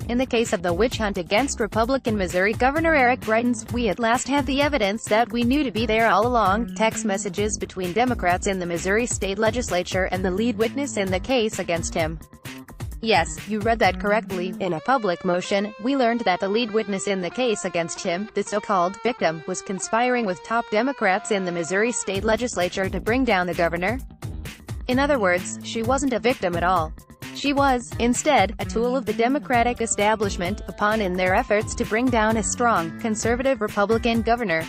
In the case of the witch hunt against Republican Missouri Governor Eric Greitens, we at last have the evidence that we knew to be there all along: text messages between Democrats in the Missouri state legislature and the lead witness in the case against him. Yes, you read that correctly. In a public motion, we learned that the lead witness in the case against him, the so-called victim, was conspiring with top Democrats in the Missouri state legislature to bring down the governor. In other words, she wasn't a victim at all. She was, instead, a tool of the Democratic establishment, a pawn in their efforts to bring down a strong, conservative Republican governor.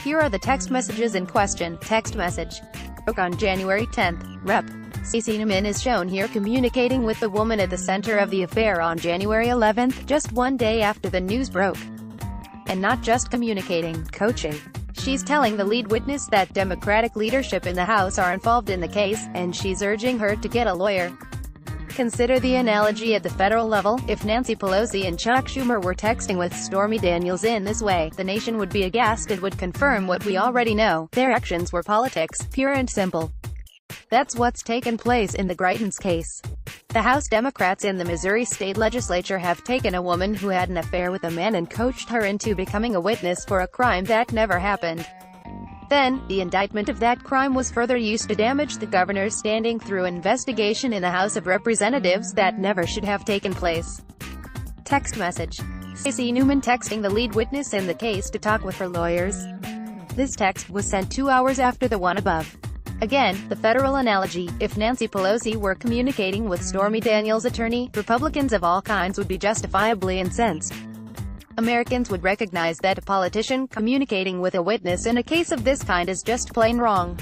Here are the text messages in question. Text message. On January 10th, Rep. Stacey Newman is shown here communicating with the woman at the center of the affair on January 11th, just one day after the news broke. And not just communicating, coaching. She's telling the lead witness that Democratic leadership in the House are involved in the case, and she's urging her to get a lawyer. Consider the analogy at the federal level. If Nancy Pelosi and Chuck Schumer were texting with Stormy Daniels in this way, the nation would be aghast and would confirm what we already know: their actions were politics, pure and simple. That's what's taken place in the Greitens case. The House Democrats in the Missouri state legislature have taken a woman who had an affair with a man and coached her into becoming a witness for a crime that never happened. Then, the indictment of that crime was further used to damage the governor's standing through investigation in the House of Representatives that never should have taken place. Text message. Stacey Newman texting the lead witness in the case to talk with her lawyers. This text was sent 2 hours after the one above. Again, the federal analogy: if Nancy Pelosi were communicating with Stormy Daniels' attorney, Republicans of all kinds would be justifiably incensed. Americans would recognize that a politician communicating with a witness in a case of this kind is just plain wrong.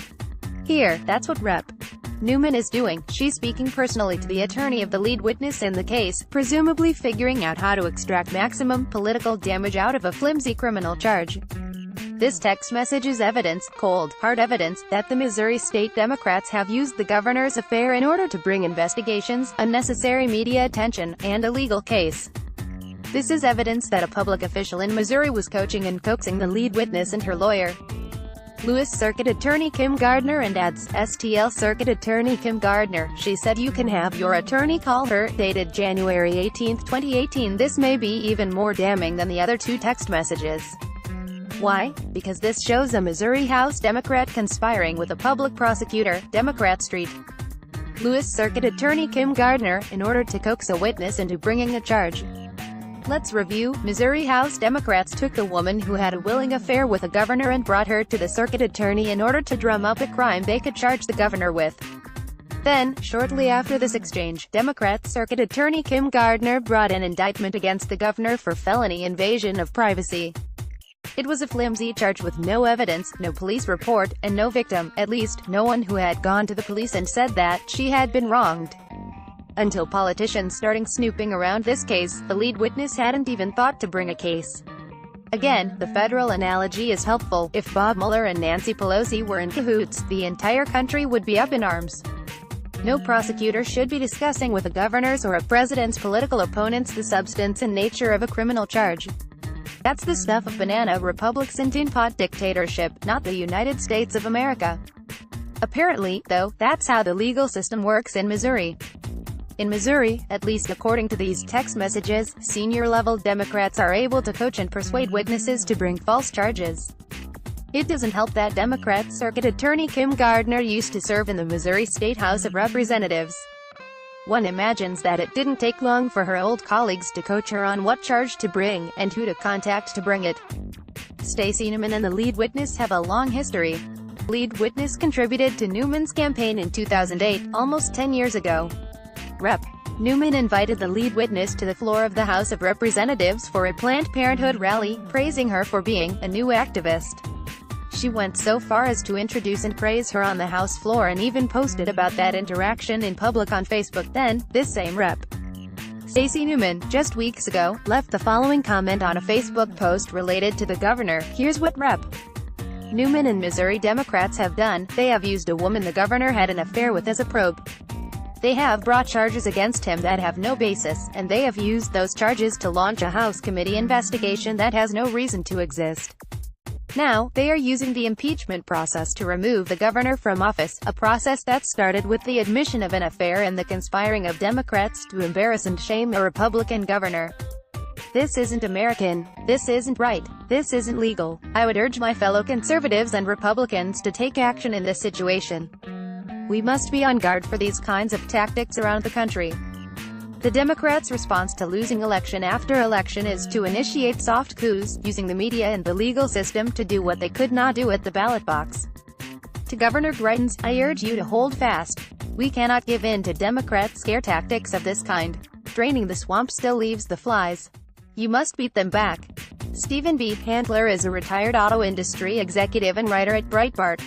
Here, that's what Rep. Newman is doing. She's speaking personally to the attorney of the lead witness in the case, presumably figuring out how to extract maximum political damage out of a flimsy criminal charge. This text message is evidence, cold, hard evidence, that the Missouri state Democrats have used the governor's affair in order to bring investigations, unnecessary media attention, and a legal case. This is evidence that a public official in Missouri was coaching and coaxing the lead witness and her lawyer. Lewis Circuit Attorney Kim Gardner and adds, STL Circuit Attorney Kim Gardner, she said you can have your attorney call her, dated January 18, 2018. This may be even more damning than the other two text messages. Why? Because this shows a Missouri House Democrat conspiring with a public prosecutor, Democrat Street. Lewis Circuit Attorney Kim Gardner, in order to coax a witness into bringing a charge. Let's review. Missouri House Democrats took the woman who had a willing affair with a governor and brought her to the circuit attorney in order to drum up a crime they could charge the governor with. Then, shortly after this exchange, Democrat Circuit Attorney Kim Gardner brought an indictment against the governor for felony invasion of privacy. It was a flimsy charge with no evidence, no police report, and no victim, at least, no one who had gone to the police and said that she had been wronged. Until politicians started snooping around this case, the lead witness hadn't even thought to bring a case. Again, the federal analogy is helpful. If Bob Mueller and Nancy Pelosi were in cahoots, the entire country would be up in arms. No prosecutor should be discussing with a governor's or a president's political opponents the substance and nature of a criminal charge. That's the stuff of banana republics and tin pot dictatorship, not the United States of America. Apparently, though, that's how the legal system works in Missouri. In Missouri, at least according to these text messages, senior-level Democrats are able to coach and persuade witnesses to bring false charges. It doesn't help that Democrat Circuit Attorney Kim Gardner used to serve in the Missouri State House of Representatives. One imagines that it didn't take long for her old colleagues to coach her on what charge to bring, and who to contact to bring it. Stacey Newman and the lead witness have a long history. Lead witness contributed to Newman's campaign in 2008, almost 10 years ago. Rep. Newman invited the lead witness to the floor of the House of Representatives for a Planned Parenthood rally, praising her for being a new activist. She went so far as to introduce and praise her on the House floor and even posted about that interaction in public on Facebook. Then, this same Rep. Stacey Newman, just weeks ago, left the following comment on a Facebook post related to the governor. Here's what Rep. Newman and Missouri Democrats have done. They have used a woman the governor had an affair with as a probe. They have brought charges against him that have no basis, and they have used those charges to launch a House committee investigation that has no reason to exist. Now, they are using the impeachment process to remove the governor from office, a process that started with the admission of an affair and the conspiring of Democrats to embarrass and shame a Republican governor. This isn't American. This isn't right. This isn't legal. I would urge my fellow conservatives and Republicans to take action in this situation. We must be on guard for these kinds of tactics around the country. The Democrats' response to losing election after election is to initiate soft coups, using the media and the legal system to do what they could not do at the ballot box. To Governor Greitens, I urge you to hold fast. We cannot give in to Democrat scare tactics of this kind. Draining the swamp still leaves the flies. You must beat them back. Stephen B. Hantler is a retired auto industry executive and writer at Breitbart.